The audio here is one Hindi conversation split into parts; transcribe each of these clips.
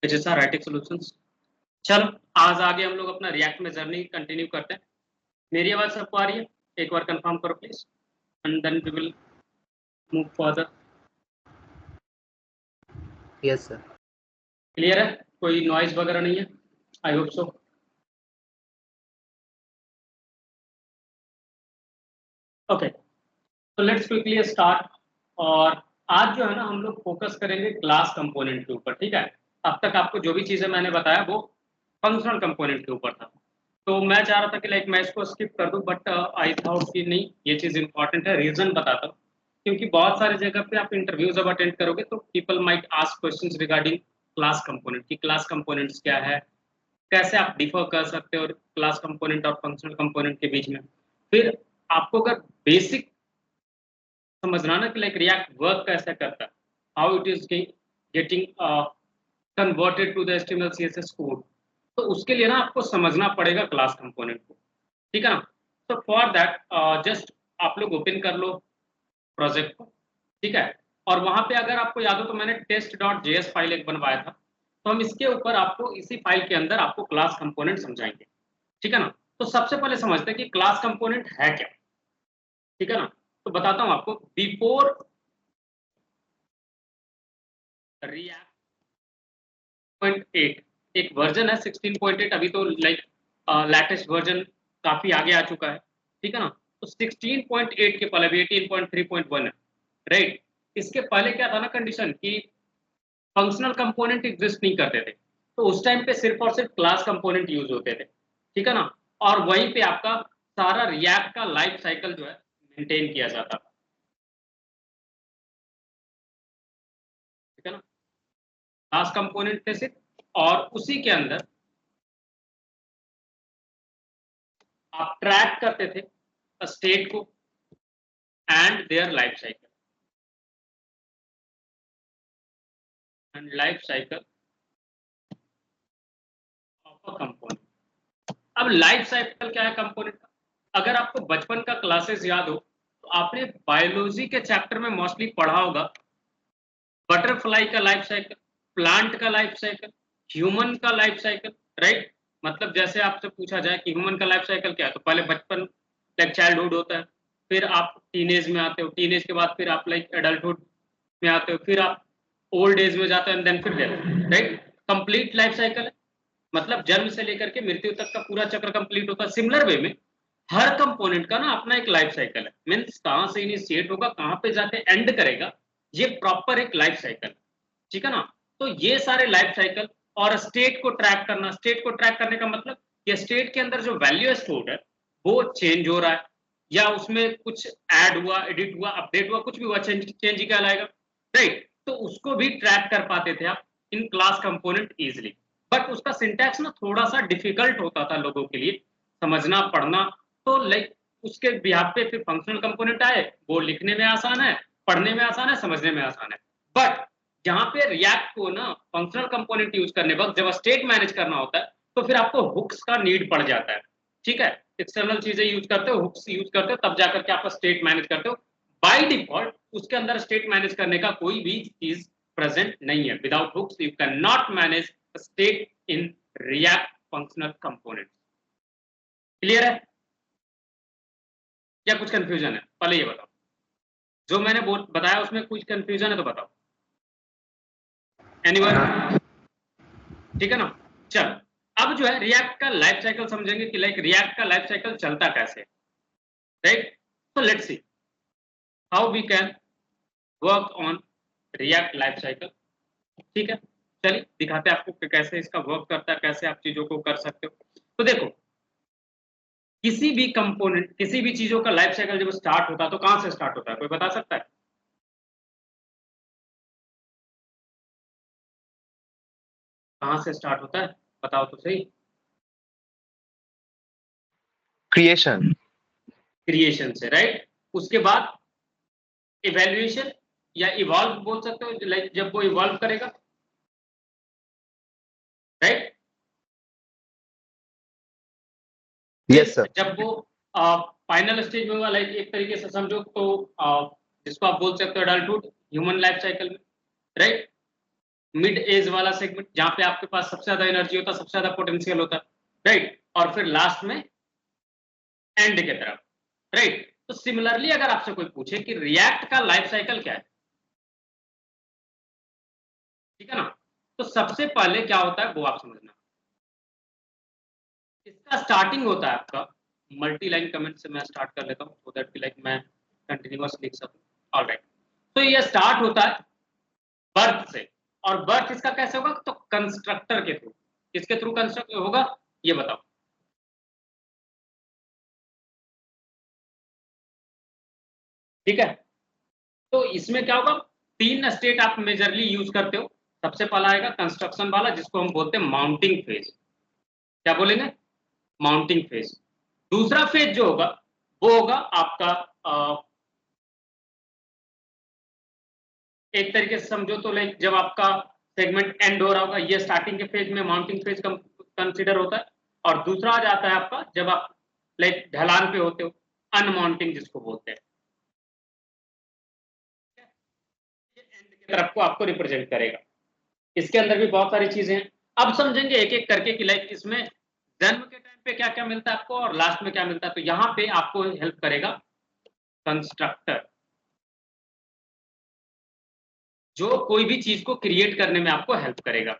which is our Ritic Solutions। चलो आज आगे हम लोग अपना रिएक्ट में जर्नी कंटिन्यू करते हैं। मेरी आवाज सबको आ रही है? एक बार कंफर्म करो please, and then we will move further. Yes sir. Clear है? कोई नॉइज वगैरह नहीं है? I hope so. ओके, तो लेट्स क्विकली स्टार्ट। और आज जो है ना हम लोग फोकस करेंगे क्लास कंपोनेंट के ऊपर, ठीक है? अब तक आपको जो भी चीजें मैंने बताया वो फंक्शनल कंपोनेंट के ऊपर था, तो मैं चाह रहा था कि लाइक मैं इसको स्किप कर दूं, बट आई थॉट कि नहीं, ये चीज़ इंपॉर्टेंट है। रीजन बताता हूँ, क्योंकि बहुत सारी जगह पे आप इंटरव्यूज जब अटेंड करोगे तो people might ask questions regarding class component की क्लास कंपोनेंट्स क्या है, कैसे आप डिफर कर सकते हो क्लास कंपोनेंट और फंक्शनल कंपोनेंट के बीच में। फिर आपको अगर बेसिक समझना ना कि लाइक रिएक्ट वर्क कैसे करता है, how it is getting converted to the HTML CSS code, तो उसके लिए ना आपको समझना पड़ेगा क्लास कंपोनेंट को, ठीक है ना? तो फॉर दैट जस्ट आप लोग ओपन कर लो प्रोजेक्ट को, ठीक है? और वहां पे अगर आपको याद हो तो मैंने test.js फाइल एक बनवाया था, तो हम इसके ऊपर आपको इसी फाइल के अंदर आपको क्लास कंपोनेंट समझाएंगे, ठीक है ना? तो सबसे पहले समझते हैं कि क्लास कंपोनेंट है क्या, ठीक है ना? तो बताता हूं आपको। बिफोर रिएक्ट 16.8 एक वर्जन है 16.8, अभी तो लाइक लेटेस्ट वर्जन काफी आगे आ चुका है, ठीक है ना? तो 16.8 के पहले भी 18.3.1 है, राइट? इसके पहले क्या था ना कंडीशन कि फंक्शनल कंपोनेंट एग्जिस्ट नहीं करते थे, तो उस टाइम पे सिर्फ और सिर्फ क्लास कंपोनेंट यूज होते थे, ठीक है ना? और वहीं पे आपका सारा रिएक्ट का लाइफ साइकिल जो है मेंटेन किया जाता था, ठीक है ना? क्लास कंपोनेंट थे सिर्फ, और उसी के अंदर आप ट्रैक करते थे स्टेट को and their life cycle and life cycle of a component. अब लाइफ साइकिल क्या है कंपोनेंट का? अगर आपको बचपन का क्लासेस याद हो तो आपने बायोलॉजी के चैप्टर में मोस्टली पढ़ा होगा बटरफ्लाई का लाइफ साइकिल, प्लांट का लाइफ साइकिल, ह्यूमन का लाइफ साइकिल, राइट? मतलब जैसे आपसे पूछा जाए कि ह्यूमन का लाइफ साइकिल क्या है, तो पहले बचपन लाइक चाइल्डहुड होता है, फिर आप टीनेज में आते हो, टीनेज के बाद फिर आप लाइक एडल्टहुड में आते हो, फिर आप ओल्ड एज में जाते हो, एंड देन फिर death, right? Complete life cycle है, मतलब जन्म से लेकर के मृत्यु तक का पूरा चक्र कंप्लीट होता है। सिमिलर वे में हर कंपोनेंट का ना अपना एक लाइफ साइकिल है, मीन्स कहां से इनिशिएट होगा कहां पे जाके एंड करेगा, ये प्रॉपर एक लाइफ साइकिल, ठीक है ना? तो ये सारे लाइफ साइकिल और स्टेट को ट्रैक करना, स्टेट को ट्रैक करने का मतलब ये स्टेट के अंदर जो वैल्यू स्टोर्ड है वो चेंज हो रहा है, या उसमें कुछ ऐड हुआ, एडिट हुआ, अपडेट हुआ, कुछ भी हुआ, चेंज ही कहलाएगा, राइट? तो उसको भी ट्रैक कर पाते थे आप in class component easily, but उसका सिंटैक्स ना थोड़ा सा डिफिकल्ट होता था लोगों के लिए समझना पढ़ना। तो लाइक उसके बिहाफ पे फिर फंक्शनल कंपोनेंट आए, वो लिखने में आसान है, पढ़ने में आसान है, समझने में आसान है। बट जहां पे रिएक्ट को ना फंक्शनल कंपोनेंट यूज करने वक्त जब स्टेट मैनेज करना होता है तो फिर आपको हुक्स का नीड पड़ जाता है, ठीक है? एक्सटर्नल चीजें यूज करते हो, हुक्स यूज करते हो, तब जाकर के आप स्टेट मैनेज करते हो। बाय डिफॉल्ट उसके अंदर स्टेट मैनेज करने का कोई भी चीज प्रेजेंट नहीं है। Without hooks you can not manage state in React functional component. Clear है या कुछ कंफ्यूजन है? पहले ये बताओ, जो मैंने बताया उसमें कुछ कंफ्यूजन है तो बताओ। एनीवन? ठीक है ना? चल अब जो है रिएक्ट का लाइफ साइकिल समझेंगे कि लाइक रिएक्ट का लाइफ साइकिल चलता कैसे, राइट? तो let's see how we can work on React life cycle, ठीक है? चलिए दिखाते हैं आपको कि कैसे इसका वर्क करता है, कैसे आप चीजों को कर सकते हो। तो देखो, किसी भी कंपोनेंट, किसी भी चीजों का लाइफ साइकिल जब स्टार्ट होता है तो कहां से स्टार्ट होता है, कोई बता सकता है? कहां से स्टार्ट होता है, बताओ तो सही। क्रिएशन। क्रिएशन से, राइट? उसके बाद इवैल्यूएशन या इवॉल्व बोल सकते हो, लाइक जब वो इवॉल्व करेगा, राइट? Yes sir. जब वो फाइनल स्टेज में होगा, लाइक एक तरीके से समझो तो जिसको आप बोल सकते हो एडल्टहुड, ह्यूमन लाइफ साइकिल में, राइट? मिड एज वाला सेगमेंट जहां पे आपके पास सबसे ज्यादा एनर्जी होता है, सबसे ज्यादा पोटेंशियल होता है, राइट, और फिर लास्ट में एंड की तरफ, राइट। तो सिमिलरली अगर आपसे कोई पूछे कि रिएक्ट का लाइफ साइकिल क्या है, ठीक है ना, तो सबसे पहले क्या होता है वो आप समझना। इसका स्टार्टिंग होता है आपका मल्टी लाइन कमेंट से, मैं स्टार्ट कर लेता हूं सो दैट कि लाइक मैं कंटिन्यूअस लिख सकूं। ऑलराइट, तो ये स्टार्ट होता है बर्थ से, और बर्थ इसका कैसे होगा, तो कंस्ट्रक्टर के थ्रू। किसके थ्रू कंस्ट्रक्ट होगा ये बताओ। ठीक है, तो इसमें क्या होगा, तीन स्टेट आप मेजरली यूज करते हो। सबसे पहला आएगा कंस्ट्रक्शन वाला, जिसको हम बोलते हैं माउंटिंग फेज। क्या बोलेंगे, माउंटिंग फेज। दूसरा फेज जो होगा वो होगा आपका एक तरीके से समझो तो लाइक जब आपका सेगमेंट एंड हो रहा होगा, ये स्टार्टिंग के फेज में माउंटिंग फेज कंसिडर होता है। और दूसरा आ जाता है आपका जब आप लाइक ढलान पे होते हो, अनमाउंटिंग जिसको बोलते हैं। ये एंड की तरफ को आपको रिप्रेजेंट करेगा। इसके अंदर भी बहुत सारी चीजें हैं, अब समझेंगे एक एक करके कि लाइक इसमें जन्म के टाइम पे क्या क्या मिलता है आपको और लास्ट में क्या मिलता है। तो यहाँ पे आपको हेल्प करेगा कंस्ट्रक्टर, जो कोई भी चीज को क्रिएट करने में आपको हेल्प करेगा।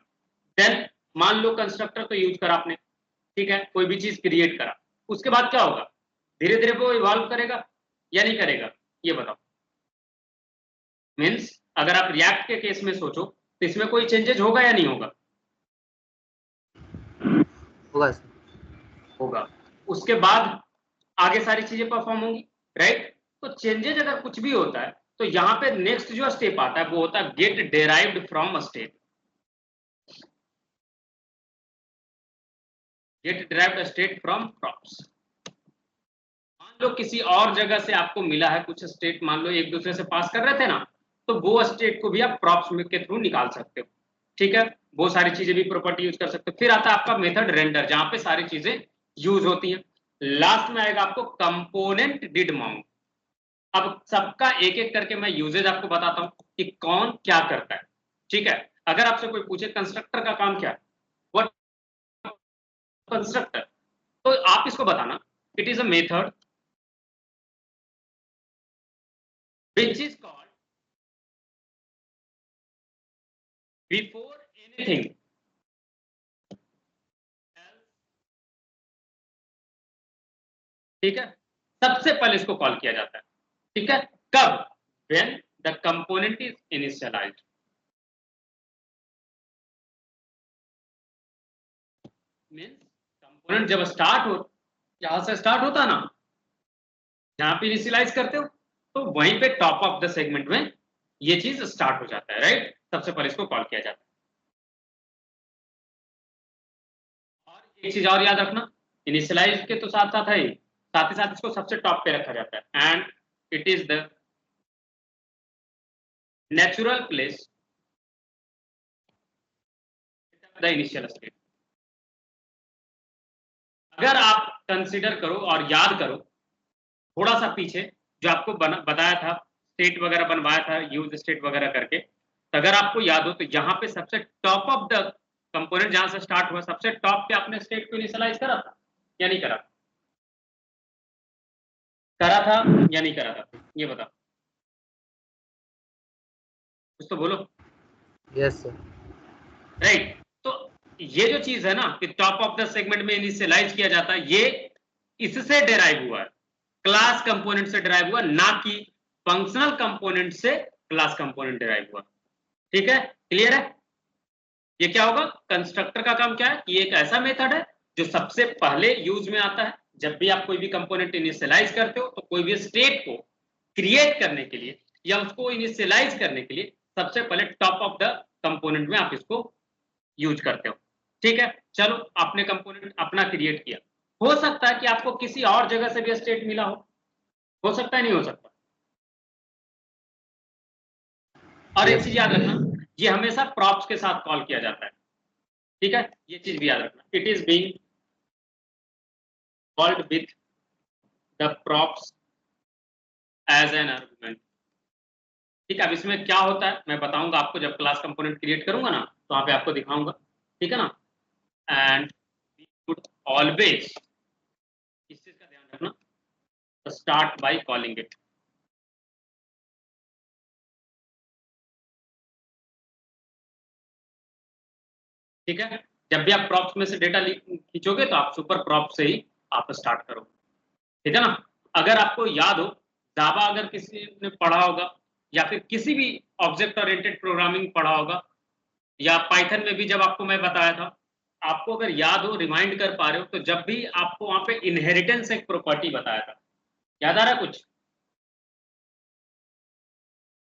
देन मान लो कंस्ट्रक्टर तो यूज करा आपने, ठीक है, कोई भी चीज क्रिएट करा, उसके बाद क्या होगा, धीरे धीरे वो इवॉल्व करेगा या नहीं करेगा, ये बताओ। मीन्स अगर आप रिएक्ट के केस में सोचो तो इसमें कोई चेंजेस होगा या नहीं होगा, होगा होगा। उसके बाद आगे सारी चीजें परफॉर्म होंगी, राइट। तो चेंजेस अगर कुछ भी होता है तो यहाँ पे नेक्स्ट जो स्टेप आता है वो होता है get derived from state. Get derived state from props. मान लो किसी और जगह से आपको मिला है कुछ स्टेट, मान लो एक दूसरे से पास कर रहे थे ना, तो वो स्टेट को भी आप प्रॉप्स के थ्रू निकाल सकते हो। ठीक है, वो सारी चीजें भी प्रॉपर्टी यूज कर सकते हो। फिर आता है आपका मेथड रेंडर, जहां पे सारी चीजें यूज होती हैं। लास्ट में आएगा आपको कंपोनेंट डिड माउंट। अब सबका एक एक करके मैं यूजेज आपको बताता हूं कि कौन क्या करता है। ठीक है, अगर आपसे कोई पूछे कंस्ट्रक्टर का काम क्या है, व्हाट कंस्ट्रक्टर, तो आप इसको बताना it is a method which is called before anything else। ठीक है, सबसे पहले इसको कॉल किया जाता है। ठीक है, कब, when the component is initialized। Means component जब स्टार्ट हो, यहां से स्टार्ट होता है ना, जहां पे इनिशियलाइज करते हो, तो वहीं पे टॉप ऑफ द सेगमेंट में ये चीज स्टार्ट हो जाता है, राइट। सबसे पहले इसको कॉल किया जाता है। और एक चीज और याद रखना, इनिशियलाइज के तो साथ साथ है ही, साथ ही साथ इसको सबसे टॉप पे रखा जाता है। And it is the natural place the initial state. अगर आप कंसिडर करो और याद करो थोड़ा सा पीछे, जो आपको बताया था स्टेट वगैरह बनवाया था यूज स्टेट वगैरह करके, तो अगर आपको याद हो तो यहाँ पे सबसे टॉप ऑफ द कंपोनेंट जहां से स्टार्ट हुआ, सबसे टॉप पे आपने स्टेट को इनिशियलाइज करा था या नहीं करा, करा था या नहीं करा था, ये बताओ, कुछ तो बोलो। Yes sir. राइट, तो ये जो चीज है ना कि टॉप ऑफ द सेगमेंट में इनिशियलाइज किया जाता है, ये इससे डेराइव हुआ है, क्लास कंपोनेंट से डेराइव हुआ, ना कि फंक्शनल कंपोनेंट से क्लास कंपोनेंट डेराइव हुआ। ठीक है, क्लियर है। ये क्या होगा, कंस्ट्रक्टर का काम क्या है, ये एक ऐसा मेथड है जो सबसे पहले यूज में आता है जब भी आप कोई भी कंपोनेंट इनिशियलाइज करते हो। तो कोई भी स्टेट को क्रिएट करने के लिए या उसको इनिशियलाइज करने के लिए सबसे पहले टॉप ऑफ द कंपोनेंट में आप इसको यूज करते हो। ठीक है, चलो आपने कंपोनेंट अपना क्रिएट किया, हो सकता है कि आपको किसी और जगह से भी स्टेट मिला हो सकता है, नहीं हो सकता। और एक यस चीज याद रखना, ये हमेशा प्रॉप्स के साथ कॉल किया जाता है। ठीक है, ये चीज भी याद रखना, it is being called with the props as an argument. ठीक है। अब इसमें क्या होता है मैं बताऊंगा आपको, जब क्लास कंपोनेंट क्रिएट करूंगा ना तो वहां पे आपको दिखाऊंगा, ठीक है ना। एंड वी शुड ऑलवेज इस चीज का ध्यान रखना, स्टार्ट बाय कॉलिंग इट। ठीक है, जब भी आप प्रॉप्स में से डेटा खींचोगे तो आप सुपर प्रॉप से ही आप स्टार्ट करो, ठीक है ना। अगर आपको याद हो, जावा अगर किसी ने पढ़ा होगा या फिर किसी भी ऑब्जेक्ट ओरिएंटेड प्रोग्रामिंग पढ़ा होगा, या पाइथन में भी जब आपको मैं बताया था, आपको अगर याद हो, रिमाइंड कर पा रहे हो, तो जब भी आपको वहां पे इनहेरिटेंस एक प्रॉपर्टी बताया था, याद आ रहा है कुछ?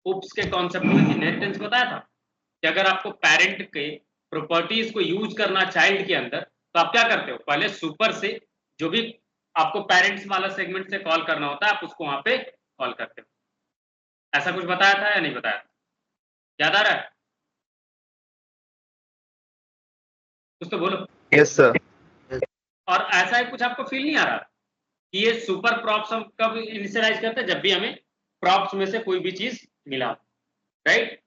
उप्स के कॉन्सेप्ट में इनहेरिटेंस बताया था कि अगर आपको पेरेंट के प्रॉपर्टीज को यूज करना चाइल्ड के अंदर, तो आप क्या करते हो, पहले सुपर से जो भी आपको पेरेंट्स वाला सेगमेंट से कॉल करना होता है, आप उसको वहां पे कॉल करते हो। ऐसा कुछ बताया था या नहीं बताया? याद आ रहा है? कुछ तो बोलो। Yes sir. और ऐसा ही कुछ आपको फील नहीं आ रहा कि ये सुपर प्रॉप्स हम कब इनिशियलाइज करते हैं? जब भी हमें प्रॉप्स में से कोई भी चीज मिला, राइट?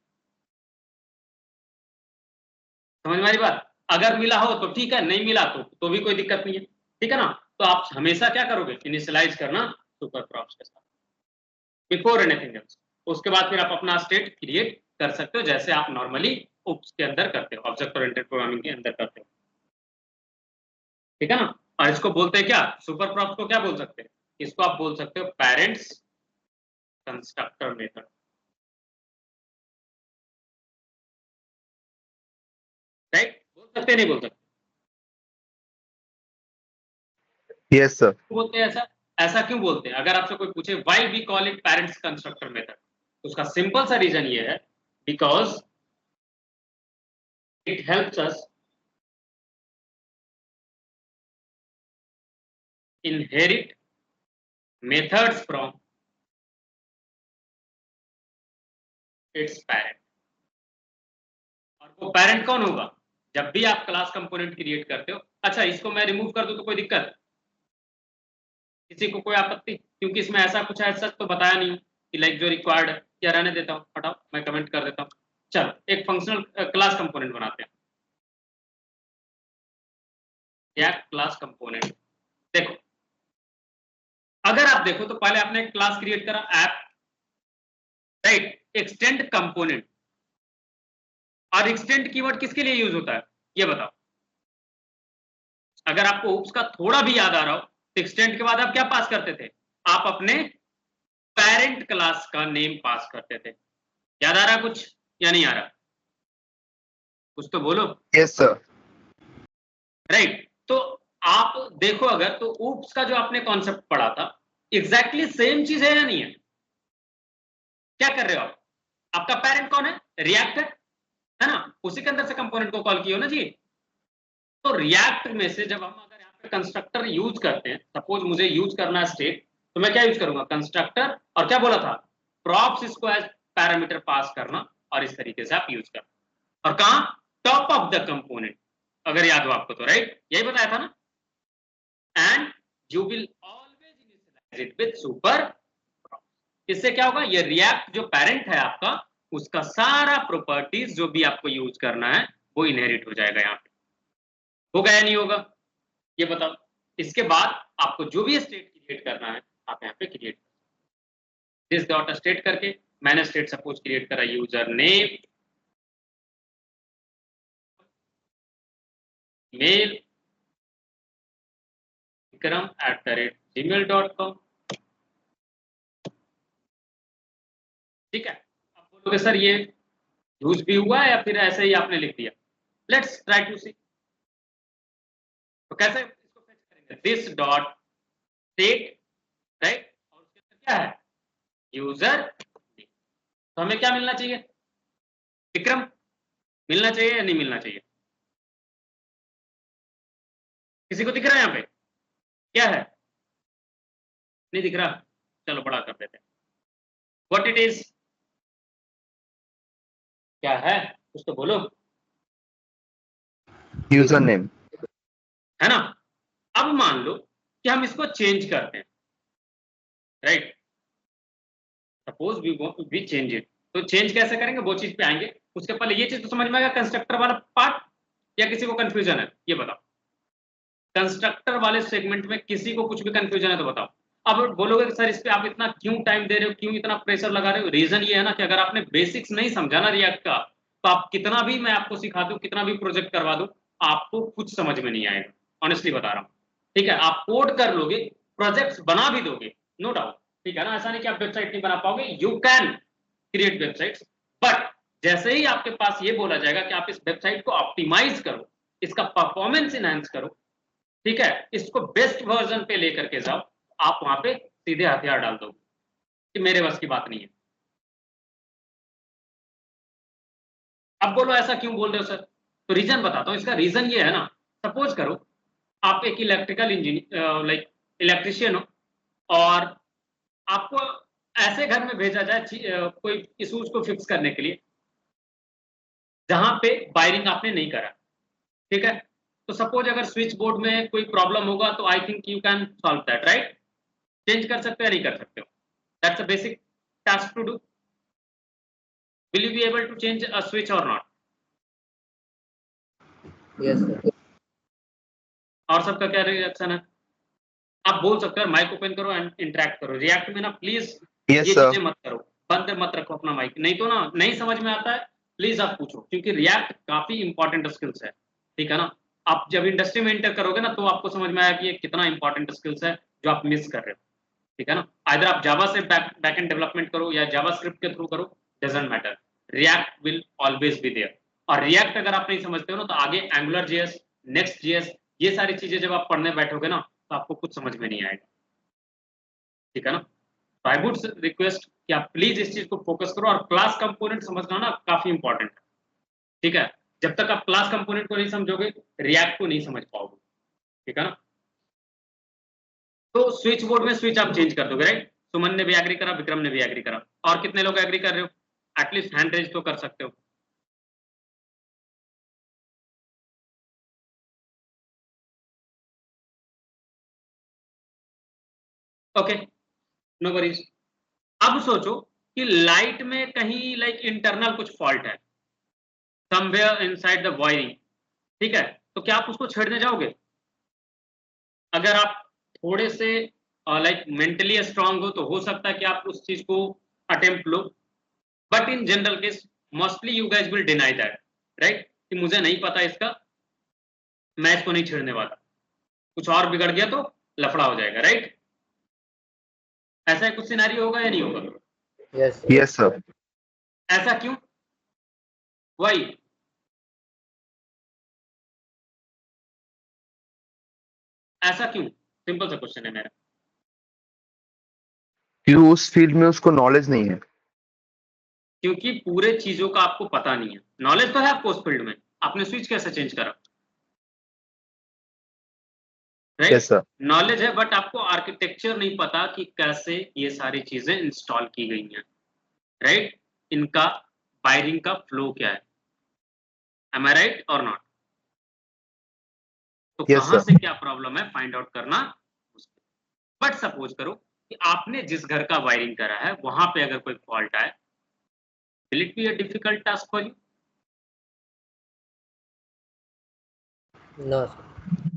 समझ में आ रही बात? अगर मिला हो तो ठीक है, नहीं मिला तो भी कोई दिक्कत नहीं है, ठीक है ना। तो आप हमेशा क्या करोगे, इनिशियलाइज करना सुपर प्रॉप्स के साथ, बिफोर एनीथिंग एल्स। उसके बाद फिर आप अपना स्टेट क्रिएट कर सकते हो, जैसे आप नॉर्मली उप्स के अंदर करते हो, ऑब्जेक्ट ओरिएंटेड प्रोग्रामिंग के अंदर करते हो, ठीक है ना। और इसको बोलते हैं क्या, सुपर प्रॉप्स को क्या बोल सकते हैं? इसको आप बोल सकते हो पेरेंट्स कंस्ट्रक्टर मेथड, राइट? बोल सकते हैं, नहीं बोल सकते? Yes sir. बोलते हैं ऐसा, ऐसा क्यों बोलते हैं? अगर आपसे कोई पूछे why we call it parents constructor method, उसका सिंपल सा रीजन ये है, because it helps us inherit methods from its parent। और वो पेरेंट कौन होगा? जब भी आप क्लास कंपोनेंट क्रिएट करते हो। अच्छा, इसको मैं रिमूव कर दूं तो कोई दिक्कत? किसी को कोई आपत्ति? क्योंकि इसमें ऐसा कुछ है सच तो बताया नहीं कि लाइक जो रिक्वायर्ड है, या रहने देता हूं, हटाओ, मैं कमेंट कर देता हूं। चलो एक फंक्शनल क्लास कंपोनेंट बनाते हैं, या क्लास कंपोनेंट। देखो, अगर आप देखो तो पहले आपने एक क्लास क्रिएट करा ऐप, राइट, एक्सटेंड कंपोनेंट। और एक्सटेंड कीवर्ड किसके लिए यूज होता है ये बताओ? अगर आपको उप्स का थोड़ा भी याद आ रहा हो, तो एक्सटेंड के बाद आप क्या पास करते थे? आप अपने पेरेंट क्लास का नेम पास करते थे। याद आ रहा कुछ या नहीं आ रहा? कुछ तो बोलो। Yes sir. राइट, तो आप देखो, अगर तो उप्स का जो आपने कॉन्सेप्ट पढ़ा था, एग्जैक्टली सेम चीज है या नहीं है? क्या कर रहे हो आप? आपका पेरेंट कौन है? रिएक्ट है ना, उसी के अंदर से कंपोनेंट को कॉल किया ना जी। तो रिएक्ट में से जब हम अगर यहाँ पे कंस्ट्रक्टर यूज करते हैं, सपोज मुझे यूज करना है स्टेट, तो मैं क्या यूज करूंगा? कंस्ट्रक्टर। और क्या बोला था? प्रॉप्स इसको एज पैरामीटर पास करना, और इस तरीके से आप यूज करना। और कहा? टॉप ऑफ द कंपोनेंट, अगर याद हो आपको तो, राइट, यही बताया था ना। And you will always initialise it with super. इससे क्या होगा? ये रिएक्ट जो पेरेंट है आपका, उसका सारा प्रॉपर्टीज जो भी आपको यूज करना है वो इनहेरिट हो जाएगा यहाँ पे। होगा या नहीं होगा ये बताओ? इसके बाद आपको जो भी स्टेट क्रिएट करना है, आप यहाँ पे क्रिएट दिस डॉट स्टेट करके, मैंने स्टेट सपोज क्रिएट करा यूजर नेम मेल vikram@gmail.com। ठीक है, अब बोलोगे सर ये यूज भी हुआ है या फिर ऐसे ही आपने लिख दिया? लेट्स ट्राई टू सी। तो कैसे इसको फेच करेंगे? दिस डॉट स्टेट, राइट, और उसके अंदर क्या है? यूजर। तो हमें क्या मिलना चाहिए? विक्रम मिलना चाहिए या नहीं मिलना चाहिए? किसी को दिख रहा है यहाँ पे क्या है? नहीं दिख रहा? चलो बड़ा कर देते हैं। व्हाट इट इज, क्या है? कुछ तो बोलो। यूजर नेम, है ना। अब मान लो कि हम इसको चेंज करते हैं, right, suppose we change it. तो चेंज कैसे करेंगे वो चीज पे आएंगे। उसके पहले ये चीज तो समझ में आएगा कंस्ट्रक्टर वाला पार्ट, या किसी को कंफ्यूजन है ये बताओ। कंस्ट्रक्टर वाले सेगमेंट में किसी को कुछ भी कंफ्यूजन है तो बताओ। अब बोलोगे कि सर इस पे आप इतना क्यों टाइम दे रहे हो, क्यों इतना प्रेशर लगा रहे हो? रीजन ये है ना कि अगर आपने बेसिक्स नहीं समझा ना रिएक्ट का, तो आप कितना भी मैं आपको सिखा दूं, कितना भी प्रोजेक्ट करवा दूं, आपको कुछ समझ में नहीं आएगा। ऑनेस्टली बता रहा हूं, ठीक है। आप कोड कर लोगे, प्रोजेक्ट्स बना भी दोगे, नो डाउट, ठीक है ना। ऐसा नहीं कि आप वेबसाइट नहीं बना पाओगे, you can create websites, but जैसे ही आपके पास ये बोला जाएगा कि आप इस वेबसाइट को ऑप्टिमाइज करो, इसका परफॉर्मेंस इनहेंस करो, ठीक है, इसको बेस्ट वर्जन पे लेकर के जाओ, आप वहां पे सीधे हथियार डाल दो कि मेरे बस की बात नहीं है। अब बोलो ऐसा क्यों बोल रहे हो सर? तो रीजन बताता हूं। इसका रीजन ये है ना, सपोज करो आप एक इलेक्ट्रिकल इंजीनियर लाइक इलेक्ट्रिशियन हो, और आपको ऐसे घर में भेजा जाए कोई इशूज को फिक्स करने के लिए जहां पे वायरिंग आपने नहीं करा, ठीक है। तो सपोज अगर स्विच बोर्ड में कोई प्रॉब्लम होगा तो I think you can solve that, right? Change कर सकते हो या नहीं कर सकते हो? That's a basic task to do. Will you be able to change a switch और नॉट? Yes sir. और सबका क्या रिएक्शन है? आप बोल सकते हो, माइक ओपन करो एंड इंटरेक्ट करो। रिएक्ट में ना प्लीज Yes, ये sir. चीजें मत करो, बंद मत रखो अपना माइक, नहीं तो ना नहीं समझ में आता है। प्लीज आप पूछो, क्योंकि रिएक्ट काफी इंपॉर्टेंट स्किल्स है, ठीक है ना। आप जब इंडस्ट्री में एंटर करोगे ना तो आपको समझ में आएगा कि ये कितना इंपॉर्टेंट स्किल्स है जो आप मिस कर रहे हो, ठीक है ना। आइदर आप जावा से बैक एंड डेवलपमेंट करो या जावा स्क्रिप्ट के थ्रू करो, doesn't matter, React will always be there. और रिएक्ट अगर आप नहीं समझते हो ना, तो आगे एंगुलर जेएस, नेक्स्ट जेएस, ये सारी चीजें जब आप पढ़ने बैठोगे ना तो आपको कुछ समझ में नहीं आएगा, ठीक है ना। तो आई वुड रिक्वेस्ट कि आप प्लीज इस चीज को फोकस करो, और क्लास कंपोनेंट समझना ना काफी इंपॉर्टेंट है, ठीक है। जब तक आप क्लास कंपोनेंट को नहीं समझोगे, रिएक्ट को नहीं समझ पाओगे, ठीक है ना। तो स्विच बोर्ड में स्विच आप चेंज कर दोगे, राइट? सुमन ने भी एग्री करा, विक्रम ने भी एग्री करा, और कितने लोग एग्री कर रहे हो? एटलीस्ट हैंड रेज तो कर सकते हो। Okay, no worries. अब सोचो कि लाइट में कहीं लाइक इंटरनल कुछ फॉल्ट है, समवेयर इनसाइड द वायरिंग, ठीक है। तो क्या आप उसको छेड़ने जाओगे? अगर आप थोड़े से लाइक मेंटली स्ट्रांग हो तो हो सकता है कि आप उस चीज को attempt low, but in general case mostly you guys will deny that, right? कि मुझे नहीं पता इसका, मैं इसको नहीं छेड़ने वाला, कुछ और बिगड़ गया तो लफड़ा हो जाएगा, राइट? ऐसा कुछ सिनेरियो होगा या नहीं होगा? Yes sir. Yes, sir. ऐसा क्यों? वही ऐसा क्यों? सिंपल सा क्वेश्चन है मेरा। क्यों उस फील्ड में उसको नॉलेज नहीं है। क्योंकि पूरे चीजों का आपको पता नहीं है। नॉलेज तो है आपको उस फील्ड में, आपने स्विच कैसे चेंज करा, Yes, राइट? sir. नॉलेज है, बट आपको आर्किटेक्चर नहीं पता कि कैसे ये सारी चीजें इंस्टॉल की गई हैं, राइट? इनका वायरिंग का फ्लो क्या है, एम आई राइट और नॉट? तो Yes, कहां sir. से क्या प्रॉब्लम है फाइंड आउट करना मुश्किल। बट सपोज करो कि आपने जिस घर का वायरिंग करा है वहां पे अगर कोई फॉल्ट आए, will it be a difficult task for you? No sir.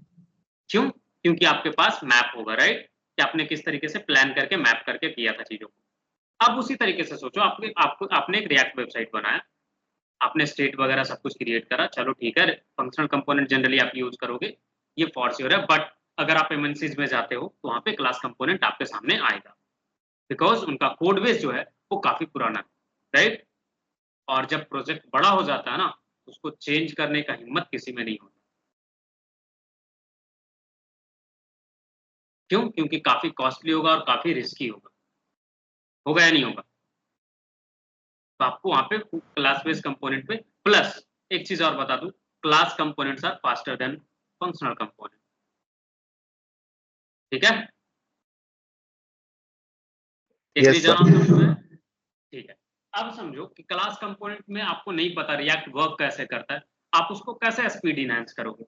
क्यों? क्योंकि आपके पास मैप होगा, राइट? कि आपने किस तरीके से प्लान करके मैप करके किया था चीजों को। अब उसी तरीके से सोचो, आपने एक रिएक्ट वेबसाइट बनाया, आपने स्टेट वगैरह सब कुछ क्रिएट करा, चलो ठीक है, फंक्शनल कंपोनेंट जनरली आप यूज करोगे, ये फॉर श्योर है। बट अगर आप एमएनसीज में जाते हो तो वहां पे क्लास कंपोनेंट आपके सामने आएगा, बिकॉज उनका कोड बेस जो है वो काफी पुराना है, राइट? और जब प्रोजेक्ट बड़ा हो जाता है ना, उसको चेंज करने का हिम्मत किसी में नहीं होता। क्यों? क्योंकि काफी कॉस्टली होगा और काफी रिस्की होगा। होगा या नहीं होगा? तो आपको वहां पे क्लास बेस्ड कंपोनेंट पे प्लस एक चीज और बता दूं, class components are faster than functional component, ठीक है? एक Yes, रीजन sir. और समझ में? ठीक है। अब समझो कि क्लास कंपोनेंट में आपको नहीं पता रिएक्ट वर्क कैसे करता है, आप उसको कैसे स्पीड इनहेंस करोगे?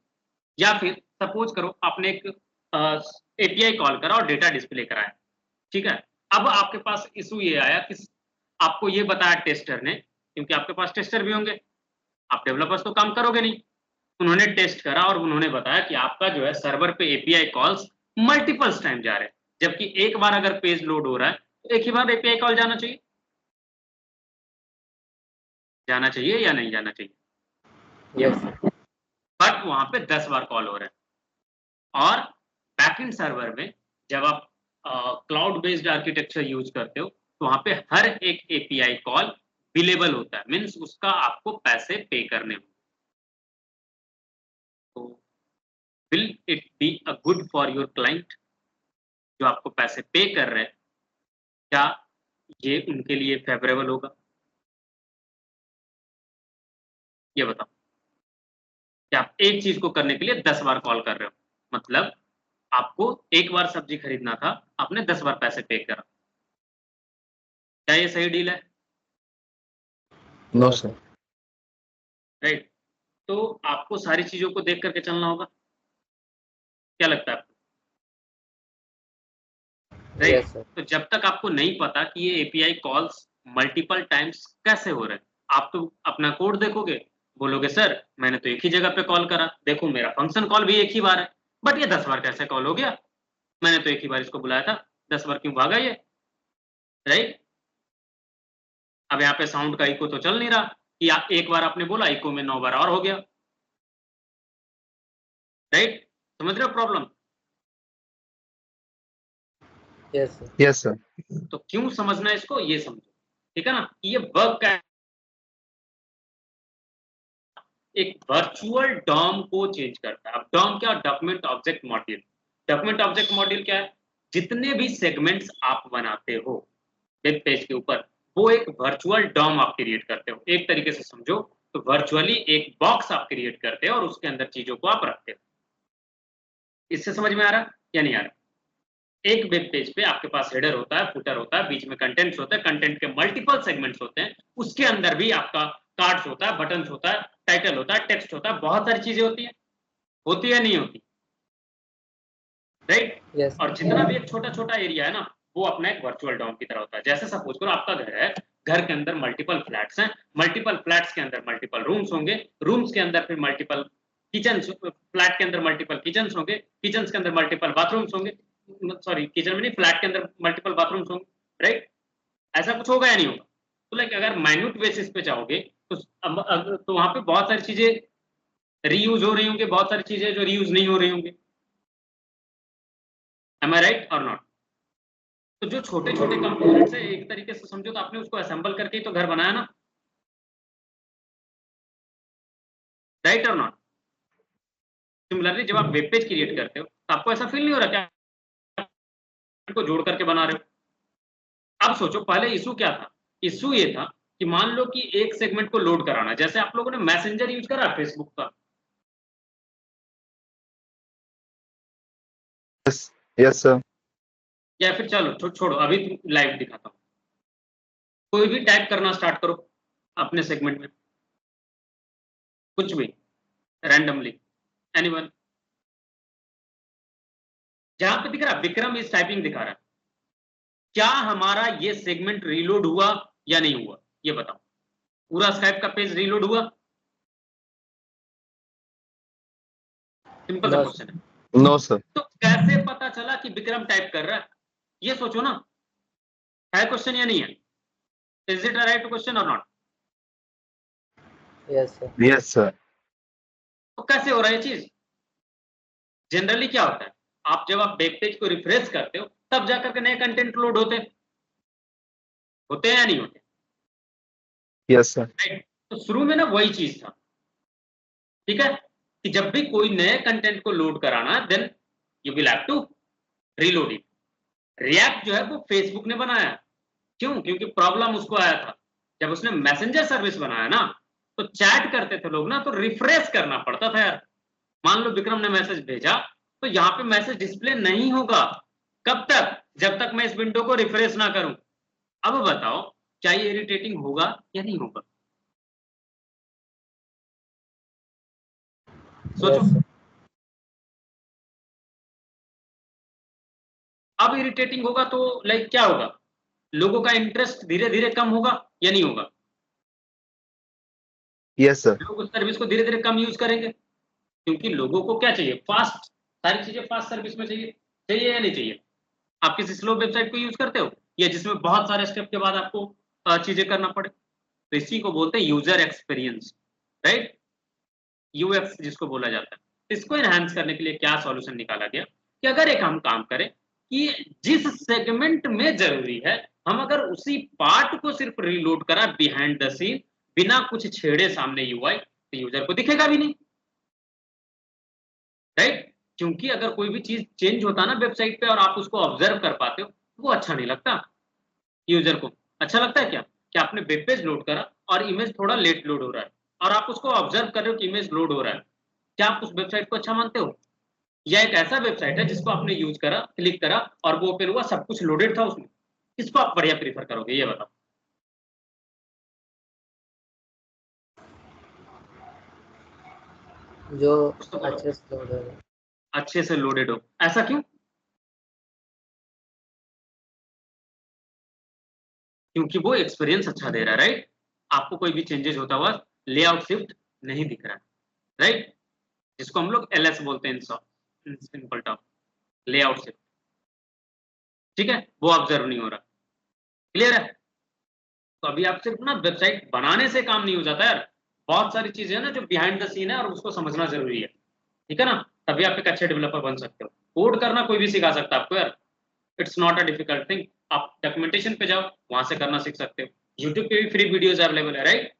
या फिर सपोज करो आपने एक एपीआई कॉल करा और डेटा डिस्प्ले कराया, ठीक है। अब आपके पास इशू ये आया कि आपको ये बताया टेस्टर ने, क्योंकि आपके पास टेस्टर भी होंगे, आप डेवलपर्स तो काम करोगे नहीं। उन्होंने टेस्ट करा और उन्होंने बताया कि आपका जो है सर्वर पे एपीआई कॉल्स मल्टीपल्स टाइम जा रहे हैं, जबकि एक बार अगर पेज लोड हो रहा है तो एक ही बार एपीआई कॉल जाना चाहिए, जाना चाहिए या नहीं जाना चाहिए। Yes sir. बट वहां पे 10 बार कॉल हो रहा है। और बैकएंड सर्वर में जब आप क्लाउड बेस्ड आर्किटेक्चर यूज करते हो तो वहां पे हर एक एपीआई कॉल बिलेबल होता है, मीन्स उसका आपको पैसे पे करने होंगे। तो will it be a good for your client जो आपको पैसे पे कर रहे हैं, क्या ये उनके लिए फेवरेबल होगा? ये बताओ कि आप एक चीज को करने के लिए 10 बार कॉल कर रहे हो, मतलब आपको एक बार सब्जी खरीदना था, आपने 10 बार पैसे पे करा, क्या ये सही डील है? No sir. राइट। तो आपको सारी चीजों को देख करके चलना होगा, क्या लगता है आपको? राइट। Yes sir. तो जब तक आपको नहीं पता कि ये एपीआई कॉल्स मल्टीपल टाइम्स कैसे हो रहे हैं, आप तो अपना कोड देखोगे, बोलोगे सर मैंने तो एक ही जगह पे कॉल करा, देखो मेरा फंक्शन कॉल भी एक ही बार है, बट ये 10 बार कैसे कॉल हो गया, मैंने तो एक ही बार इसको बुलाया था, 10 बार क्यों भागा ये? राइट। अब यहाँ पे साउंड का इको तो चल नहीं रहा कि आप एक बार आपने बोला, इको में 9 बार और हो गया। राइट, समझ रहे हो problem? Yes sir. Yes sir. तो क्यों समझना है इसको, ये समझो, ठीक है ना? ये वर्क का एक वर्चुअल डॉम को चेंज करता है। अब डॉम क्या? Document object module. Document object module क्या है? जितने भी सेगमेंट्स आप बनाते हो वेब पेज के ऊपर, वो एक वर्चुअल डॉम आप क्रिएट करते हो। एक तरीके से समझो तो वर्चुअली एक बॉक्स आप क्रिएट करते हो और उसके अंदर चीजों को आप रखते हो। इससे समझ में आ रहा है या नहीं आ रहा? एक वेब पेज पे आपके पास हेडर होता है, फुटर होता है, बीच में कंटेंट्स होते हैं, कंटेंट के मल्टीपल सेगमेंट्स होते हैं, उसके अंदर भी आपका कार्ड्स होता है, बटन्स होता है, टाइटल होता है, टेक्स्ट होता है, बहुत सारी चीजें होती है नहीं होती? राइट। यस और जितना भी एक छोटा छोटा एरिया है ना, वो अपना एक वर्चुअल डॉम की तरह होता है। जैसे सपोज करो आपका घर है, घर के अंदर मल्टीपल फ्लैट्स हैं, मल्टीपल फ्लैट्स के अंदर मल्टीपल रूम्स होंगे, रूम्स के अंदर फिर मल्टीपल किचन, फ्लैट के अंदर मल्टीपल किचन होंगे, किचन के अंदर मल्टीपल बाथरूम्स होंगे, सॉरी किचन में नहीं, फ्लैट के अंदर मल्टीपल बाथरूम्स होंगे। राइट, ऐसा कुछ होगा या नहीं होगा? तो लाइक अगर माइन्यूट बेसिस पे जाओगे तो तो वहां पे बहुत सारी चीजें रीयूज हो रही होंगी, बहुत सारी चीजें जो रीयूज नहीं हो रही होंगी। एम आई राइट और नॉट? तो जो छोटे छोटे कंपोनेंट्स है, एक तरीके से समझो तो आपने उसको असेंबल करके ही तो घर बनाया ना, राइट और नॉट? सिमिलरली जब आप वेब पेज क्रिएट करते हो तो आपको ऐसा फील नहीं हो रहा क्या को जोड़ करके बना रहे हो? अब सोचो पहले इशू क्या था? इशू ये था कि मान लो कि एक सेगमेंट को लोड कराना, जैसे आप लोगों ने मैसेंजर यूज करा फेसबुक का, यस। Yes sir. या फिर चलो छोड़ो अभी लाइव दिखाता हूँ। कोई भी टाइप करना स्टार्ट करो अपने सेगमेंट में, कुछ भी रैंडमली, एनीवन। जहां पे दिख रहा है विक्रम इस टाइपिंग दिखा रहा है, क्या हमारा ये सेगमेंट रीलोड हुआ या नहीं हुआ? ये बताओ, पूरा स्काइप का पेज रीलोड हुआ? सिंपल सा नो क्वेश्चन सर। है। No sir. तो कैसे पता चला कि विक्रम टाइप कर रहा है? ये सोचो ना, है क्वेश्चन या नहीं है? Is it a right question और not? Yes sir. Yes sir. तो कैसे हो रहा है ये चीज? जनरली क्या होता है, आप जब आप वेब पेज को रिफ्रेश करते हो तब जाकर के नए कंटेंट लोड होते हैं या नहीं होते? Yes sir. राइट। तो शुरू में ना वही चीज था, ठीक है, कि जब भी कोई नए कंटेंट को लोड कराना then you will have to reload it. React जो है वो फेसबुक ने बनाया, क्यों? क्योंकि प्रॉब्लम उसको आया था जब उसने मैसेंजर सर्विस बनाया ना, तो चैट करते थे लोग ना, तो रिफ्रेश करना पड़ता था यार। मान लो विक्रम ने मैसेज भेजा तो यहाँ पे मैसेज डिस्प्ले नहीं होगा, कब तक? जब तक मैं इस विंडो को रिफ्रेश ना करूं। अब बताओ क्या ये इरिटेटिंग होगा या नहीं होगा? सोचो। Yes sir. अब इरिटेटिंग होगा तो लाइक क्या होगा? लोगों का इंटरेस्ट धीरे धीरे कम होगा या नहीं होगा? Yes, sir. लोग उस सर्विस को धीरे धीरे कम यूज करेंगे, क्योंकि लोगों को क्या चाहिए? फास्ट, सारी चीजें फास्ट सर्विस में चाहिए, चाहिए या नहीं चाहिए? आप किसी स्लो वेबसाइट को यूज करते हो या जिसमें बहुत सारे स्टेप के बाद आपको चीजें करना पड़े? तो इसी को बोलते हैं यूजर एक्सपीरियंस, राइट? यूएक्स जिसको बोला जाता है। इसको एनहांस करने के लिए क्या सॉल्यूशन निकाला गया कि अगर एक हम काम करें कि जिस सेगमेंट में जरूरी है, हम अगर उसी पार्ट को सिर्फ रीलोड करा बिहाइंड द सीन, बिना कुछ छेड़े सामने यूआई, तो यूजर को दिखेगा भी नहीं, राइट? क्योंकि अगर कोई भी चीज चेंज होता ना वेबसाइट पे और आप उसको ऑब्जर्व कर पाते हो, तो वो अच्छा नहीं लगता यूजर को। अच्छा लगता है क्या कि आपने वेब पेज लोड करा और इमेज थोड़ा लेट लोड हो रहा है और आप उसको ऑब्जर्व कर रहे हो कि इमेज लोड हो रहा है, क्या आप उस वेबसाइट को अच्छा मानते हो? या एक ऐसा वेबसाइट है जिसको आपने यूज करा, क्लिक करा और वो ओपन हुआ, सब कुछ लोडेड था उसमें, किसको आप बढ़िया प्रीफर करोगे ये बताओ? जो अच्छे से लोड हो, अच्छे से लोडेड हो। ऐसा क्यों? क्योंकि वो एक्सपीरियंस अच्छा दे रहा है, राइट? आपको कोई भी चेंजेस होता हुआ लेआउट शिफ्ट नहीं दिख रहा है, राइट? जिसको हम लोग एलएस बोलते हैं in simple term, layout shift, ठीक है? वो ऑब्जर्व नहीं हो रहा, क्लियर है? तो अभी आप सिर्फ ना वेबसाइट बनाने से काम नहीं हो जाता यार, बहुत सारी चीजें हैं ना जो बिहाइंड द सीन है और उसको समझना जरूरी है, ठीक है ना? तभी आप एक अच्छे डेवलपर बन सकते हो। कोड करना कोई भी सिखा सकता है आपको यार, it's not a difficult thing. आप डॉक्यूमेंटेशन पे जाओ, वहां से करना सीख सकते हो। यूट्यूब पे भी फ्री वीडियोस अवेलेबल है, राइट?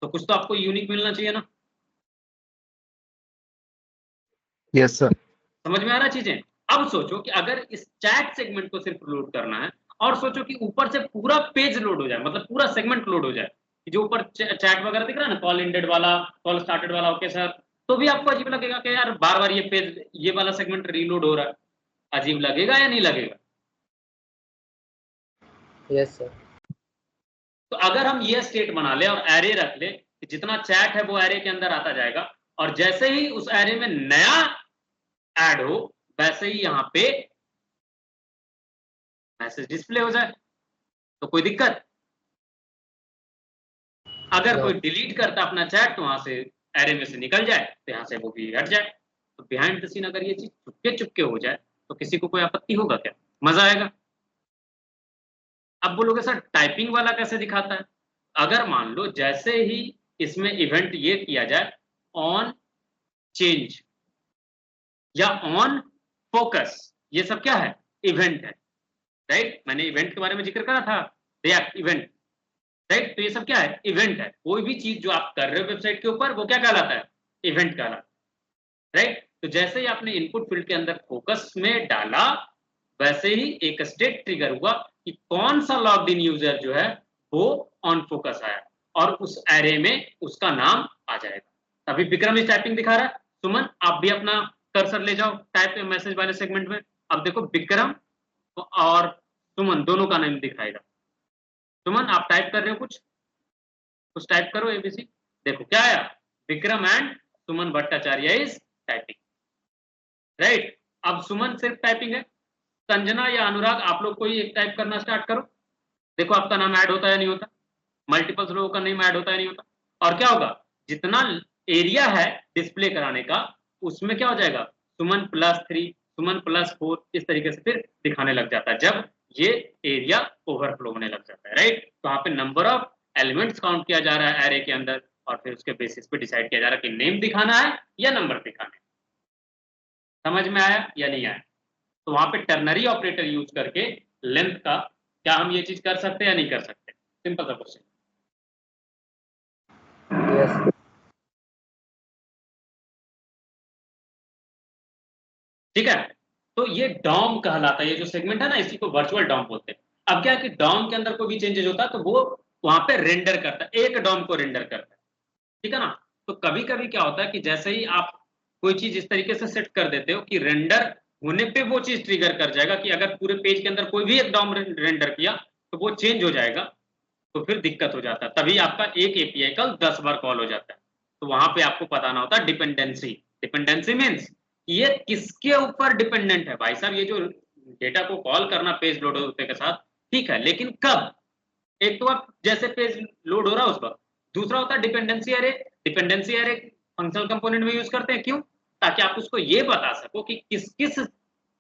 तो कुछ तो आपको यूनिक मिलना चाहिए ना। Yes, sir. समझ में आ रहा है चीजें? अब सोचो कि अगर इस चैट सेगमेंट को सिर्फ लोड करना है और सोचो कि ऊपर से पूरा पेज लोड हो जाए, मतलब पूरा सेगमेंट लोड हो जाए, कि जो ऊपर चैट वगैरह दिख रहा है ना, कॉल एंडेड वाला, कॉल स्टार्टेड वाला, ओके सर, तो भी आपको अजीब लगेगा कि यार बार बार ये पेज, ये वाला सेगमेंट रीलोड हो रहा है। अजीब लगेगा या नहीं लगेगा? Yes sir. तो अगर हम ये स्टेट बना ले और एरे रख ले कि जितना चैट है वो एरे के अंदर आता जाएगा, और जैसे ही उस एरे में नया ऐड हो वैसे ही यहाँ पे मैसेज डिस्प्ले हो जाए, तो कोई दिक्कत? अगर कोई डिलीट करता अपना चैट तो वहां से एरे में से निकल जाए, तो यहाँ से वो भी हट जाए। तो बिहाइंड द सीन अगर ये चीज चुपके चुपके हो जाए तो किसी को कोई आपत्ति होगा क्या? मजा आएगा। अब बोलोगे सर टाइपिंग वाला कैसे दिखाता है? अगर मान लो जैसे ही इसमें इवेंट ये किया जाए ऑन चेंज या ऑन फोकस, ये सब क्या है? इवेंट है, राइट? मैंने इवेंट के बारे में जिक्र करा था, रिएक्ट इवेंट, राइट? तो ये सब क्या है? इवेंट है। कोई भी चीज जो आप कर रहे हो वेबसाइट के ऊपर वो क्या कहलाता है? इवेंट कहलाता है, राइट? तो जैसे ही आपने इनपुट फील्ड के अंदर फोकस में डाला, वैसे ही एक स्टेट ट्रिगर हुआ कि कौन सा लॉग्ड इन यूजर जो है वो ऑन फोकस आया, और उस एरे में उसका नाम आ जाएगा। अभी विक्रम इस टाइपिंग दिखा रहा है, सुमन आप भी अपना कर्सर ले जाओ टाइप मैसेज वाले सेगमेंट में। अब देखो विक्रम और सुमन दोनों का नाम दिखाएगा। सुमन आप टाइप कर रहे हो, कुछ टाइप करो एबीसी, देखो क्या आया? Vikram and Suman Bhattacharya is typing, right? अब सुमन सिर्फ टाइपिंग है, संजना या अनुराग आप लोग कोई एक टाइप करना स्टार्ट करो, देखो आपका नाम ऐड होता है या नहीं होता, मल्टीपल्स लोगों का नेम ऐड होता है नहीं होता। और क्या होगा? जितना एरिया है डिस्प्ले कराने का, उसमें क्या हो जाएगा? सुमन +3, सुमन +4, इस तरीके से फिर दिखाने लग जाता है जब ये एरिया ओवरफ्लो होने लग जाता है, राइट? तो वहां पे नंबर ऑफ एलिमेंट्स काउंट किया जा रहा है एरे के अंदर, और फिर उसके बेसिस पे डिसाइड किया जा रहा है कि नेम दिखाना है या नंबर दिखाना है। समझ में आया या नहीं आया? तो वहां पे टर्नरी ऑपरेटर यूज करके लेंथ का क्या हम ये चीज कर सकते हैं या नहीं कर सकते? सिंपल सा क्वेश्चन। यस ठीक है? तो ये डॉम कहलाता है, ये जो सेगमेंट है ना, इसी को वर्चुअल डॉम बोलते हैं। अब क्या है कि डॉम के अंदर कोई भी चेंजेस होता है तो वो वहां पे रेंडर करता है, एक डॉम को रेंडर करता है, ठीक है ना? तो कभी कभी क्या होता है कि जैसे ही आप कोई चीज इस तरीके से सेट कर देते हो कि रेंडर होने पे वो चीज ट्रिगर कर जाएगा कि अगर पूरे पेज के अंदर कोई भी एक डॉम रेंडर किया तो वो चेंज हो जाएगा, तो फिर दिक्कत हो जाता है। तभी आपका एक एपीआई कल 10 बार कॉल हो जाता है। तो वहां पे आपको बताना होता है डिपेंडेंसी। डिपेंडेंसी मीन्स ये किसके ऊपर डिपेंडेंट है भाई साहब? ये जो डेटा को कॉल करना पेज लोड होते के साथ ठीक है, लेकिन कब? एक तो आप जैसे पेज लोड हो रहा है उस वक्त, दूसरा होता है dependency array. Dependency array functional component में यूज करते हैं, क्यों? ताकि आप उसको ये बता सको कि किस किस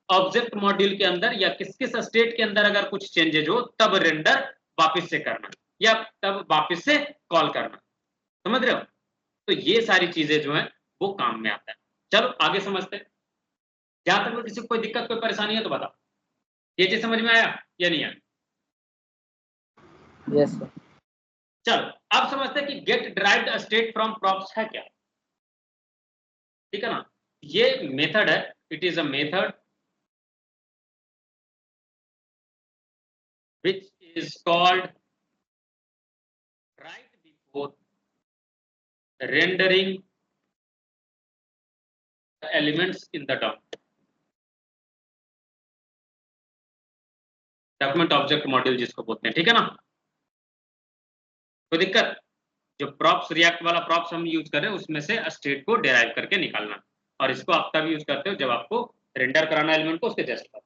ऑब्जेक्ट मॉड्यूल के अंदर या किस किस स्टेट के अंदर अगर कुछ चेंजेज हो तब रेंडर वापस से करना या तब वापस से कॉल करना। समझ रहे हो? तो ये सारी चीजें जो है वो काम में आता है। चलो आगे समझते हैं। जहां तक किसी को कोई दिक्कत कोई परेशानी है तो बताओ। ये चीज समझ में आया या नहीं आया? Yes sir. चलो अब समझते हैं कि get derived state from props है क्या। ठीक है ना? ये मेथड है, it is a method which is called right before rendering the elements in the document object module जिसको बोलते हैं। ठीक है ना? कोई दिक्कत? जो प्रॉप्स रिएक्ट वाला प्रॉप्स हम यूज कर रहे हैं उसमें से स्टेट को डिराइव करके निकालना, और इसको आप तब यूज करते हो जब आपको रेंडर कराना एलिमेंट को उसके जस्ट पर।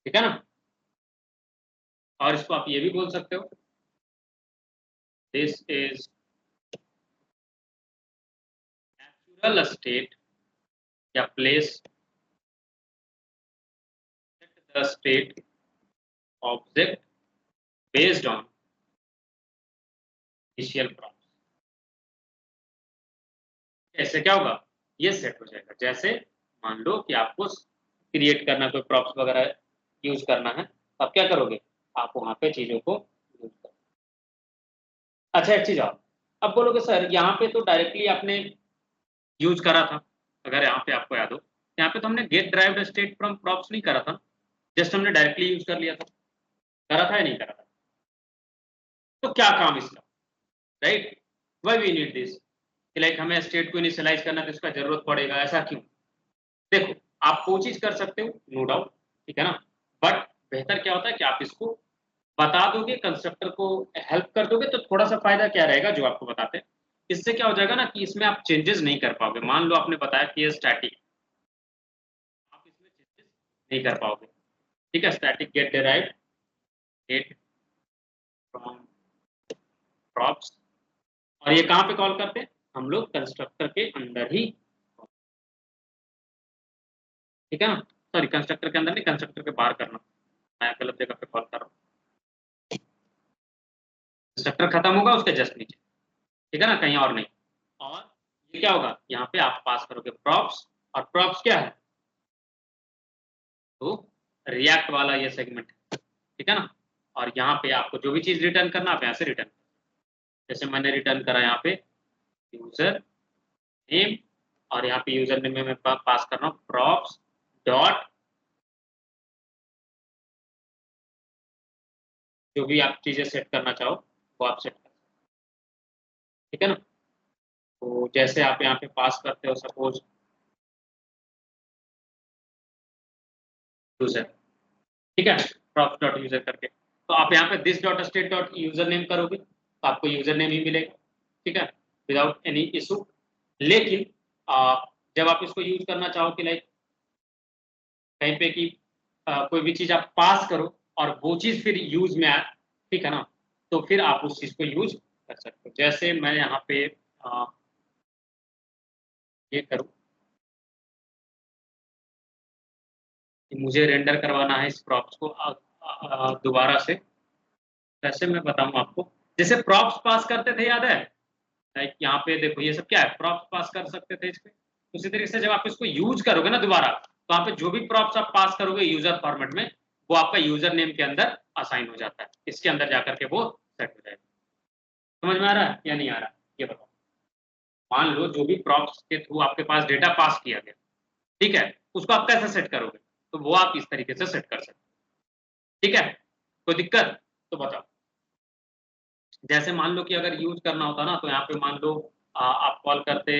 ठीक है ना? और इसको आप ये भी बोल सकते हो, दिस इज नेचुरल स्टेट या place the state object based on initial props. ऐसे क्या होगा? ये सेट हो जाएगा। जैसे मान लो कि आपको क्रिएट करना, कोई प्रॉप्स वगैरह यूज करना है, तो आप क्या करोगे? आप वहां पे चीजों को यूज करोगे। अच्छा एक चीज और, अब बोलोगे सर यहाँ पे तो डायरेक्टली आपने यूज करा था, अगर यहाँ पे आपको याद हो, यहाँ पे तो हमने get derived state from props नहीं करा था, जस्ट हमने डायरेक्टली यूज कर लिया था। करा था या नहीं करा था? तो क्या काम इसका? Right, why we need this? Like हमें स्टेट को इनिशियलाइज करना तो इसका जरूरत पड़ेगा, ऐसा क्यों? देखो, आप वो चीज कर सकते हो, नो डाउट, ठीक है ना, बट बेहतर क्या होता है कि आप इसको बता दोगे, कंस्ट्रक्टर को हेल्प कर दोगे, तो थोड़ा सा फायदा क्या रहेगा जो आपको बताते हैं। इससे क्या हो जाएगा ना कि इसमें आप चेंजेस नहीं कर पाओगे। मान लो आपने बताया कि ये स्टैटिक, आप इसमें चेंजेस नहीं कर पाओगे। ठीक है, static get derived get from props, और ये कहाँ पे कॉल करते हैं हम लोग? कंस्ट्रक्टर के अंदर ही। ठीक है ना? सॉरी, कंस्ट्रक्टर के अंदर नहीं, कंस्ट्रक्टर के बाहर करना, मैं गलत जगह पे कॉल कर रहा हूँ। कंस्ट्रक्टर खत्म होगा उसके जस्ट नीचे, ठीक है ना, कहीं और नहीं। और ये क्या होगा? यहाँ पे आप पास करोगे प्रॉप्स, और प्रॉप्स क्या है? तो रिएक्ट वाला ये सेगमेंट है, ठीक है ना। और यहाँ पे आपको जो भी चीज रिटर्न करना आप यहाँ से रिटर्न, जैसे मैंने रिटर्न करा यहाँ पे यूजर नेम, और यहाँ पे यूजर नेम में मैं पास कर रहा हूँ प्रॉप्स डॉट, जो भी आप चीजें सेट करना चाहो वो आप सेट कर, ठीक है ना। तो जैसे आप यहाँ पे पास करते हो सपोज यूजर, ठीक है, प्रॉप्स डॉट यूजर करके, तो आप यहाँ पे this dot state dot user name करोगे तो आपको यूजर नेम ही मिलेगा, ठीक है, विदाउट एनी इशू। लेकिन जब आप इसको यूज करना चाहो कि लाइक कहीं पे कि कोई भी चीज आप पास करो और वो चीज फिर यूज में आए, ठीक है ना, तो फिर आप उस चीज को यूज कर सकते हो। जैसे मैं यहाँ पे ये करूँ कि मुझे रेंडर करवाना है इस प्रॉप्स को दोबारा से, वैसे मैं बताऊँ आपको, जैसे प्रॉप्स पास करते थे, याद है? लाइक यहाँ पे देखो ये सब क्या है, प्रॉप्स पास कर सकते थे इसमें। उसी तरीके से जब आप इसको यूज करोगे ना दोबारा, तो यहाँ पे जो भी प्रॉप्स आप पास करोगे यूजर फॉर्मेट में, वो आपका यूजर नेम के अंदर असाइन हो जाता है, इसके अंदर जाकर के वो सेट हो जाएगा। समझ में आ रहा है या नहीं आ रहा? ये बताओ। मान लो जो भी प्रॉप्स के थ्रू आपके पास डेटा पास किया गया, ठीक है, उसको आप कैसे सेट करोगे? तो वो आप इस तरीके से सेट कर सकते हो। ठीक है, कोई दिक्कत? तो बताओ। जैसे मान लो कि अगर यूज करना होता ना, तो यहाँ पे मान लो आप कॉल करते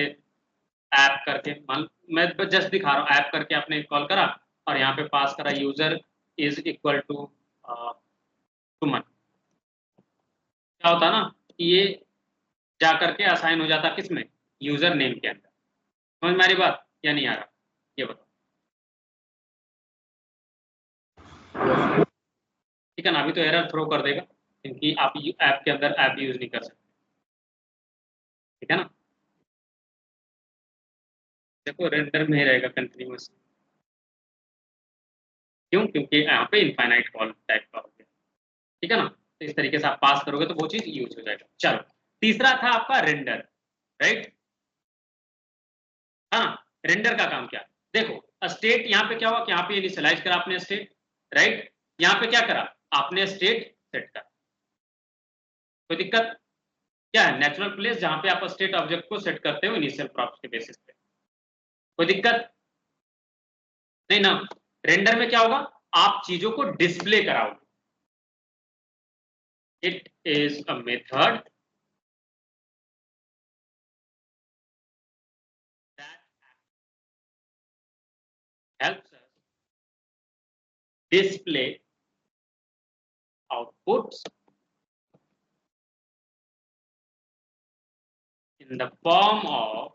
ऐप करके, मान मैं जस्ट दिखा रहा हूँ, ऐप करके आपने कॉल करा और यहाँ पे पास करा यूजर इज इक्वल टू सुमन, क्या होता ना कि ये जा करके असाइन हो जाता किसमें? यूजर नेम के अंदर। समझ में आ रही बात या नहीं आ रहा? ये बताओ। Yes. ठीक है ना, अभी तो एरर थ्रो कर देगा क्योंकि आप ऐप के अंदर ऐप यूज नहीं कर सकते, ठीक है ना। देखो रेंडर में ही रहेगा कंटिन्यूअस, क्यों, क्योंकि यहाँ पे इनफाइनाइट कॉल टाइप का हो गया, ठीक है ना। तो इस तरीके से आप पास करोगे तो वो चीज यूज हो जाएगा। चलो तीसरा था आपका रेंडर, राइट, हाँ। रेंडर का काम क्या, देखो स्टेट यहाँ पे क्या हुआ कि यहाँ पे इनिशियलाइज करा आपने स्टेट, राइट, यहाँ पे क्या करा आपने स्टेट सेट करा, कोई दिक्कत, क्या है नेचुरल प्लेस जहां पे आप स्टेट ऑब्जेक्ट को सेट करते हो इनिशियल प्रॉप्स के बेसिस पे, कोई दिक्कत नहीं ना। रेंडर में क्या होगा, आप चीजों को डिस्प्ले कराओगे, it is a method that helps us display outputs in the form of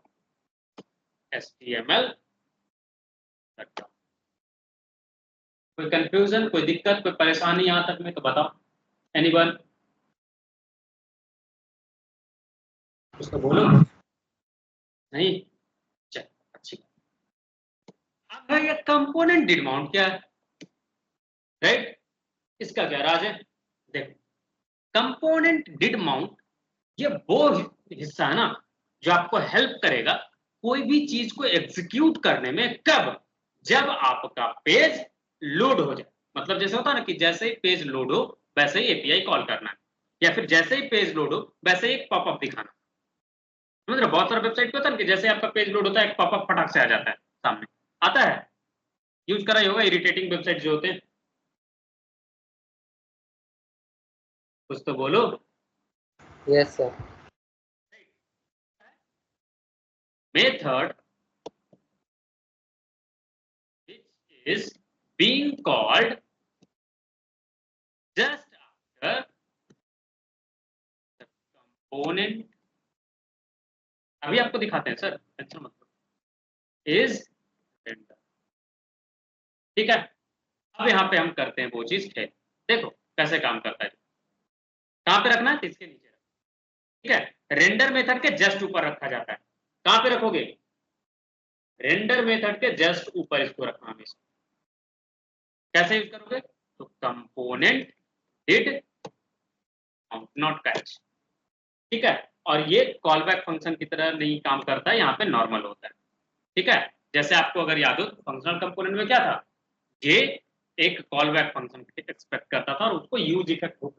HTML। कोई कंफ्यूजन, कोई दिक्कत, कोई परेशानी यहां तक में तो बताओ, एनीवन, कुछ तो बोलो, नहीं, चल अच्छी। अब भाई ये कंपोनेंट डिड माउंट क्या है, राइट, इसका क्या राज है, देखो कंपोनेंट डिड माउंट ये वो हिस्सा है ना जो आपको हेल्प करेगा कोई भी चीज को एग्जीक्यूट करने में, कब, जब आपका पेज लोड हो जाए, मतलब जैसे होता है ना कि जैसे ही पेज लोड हो वैसे ही एपीआई कॉल करना है, या फिर जैसे ही पेज लोड हो वैसे ही एक पॉपअप दिखाना, समझ रहे हो। बहुत सारे वेबसाइट पे होता है कि जैसे आपका पेज लोड होता है एक पॉपअप फटाक से आ जाता है सामने, आता है, यूज करा ही होगा, इरिटेटिंग वेबसाइट जो होते हैं, कुछ तो बोलो। Yes, sir. Method which is being called just after the component, अभी आपको दिखाते हैं सर, टेंशन मत लो, is render, ठीक है। अब यहाँ पे हम करते हैं वो चीज है, देखो कैसे काम करता है, कहाँ पे रखना है, इसके नीचे रखना, ठीक है। रेंडर मेथड के जस्ट ऊपर रखा जाता है, कहाँ पे रखोगे, रेंडर मेथड के जस्ट ऊपर इसको रखना हमेशा। कैसे यूज करोगे, तो कंपोनेंट डिड नॉट कैच, ठीक है। और ये कॉल बैक फंक्शन की तरह नहीं काम करता है, यहाँ पे नॉर्मल होता है, ठीक है। जैसे आपको अगर याद हो फंक्शनल कंपोनेंट में क्या था, ये एक कॉल बैक फंक्शन एक्सपेक्ट करता था और उसको यूज इफेक्ट हुक,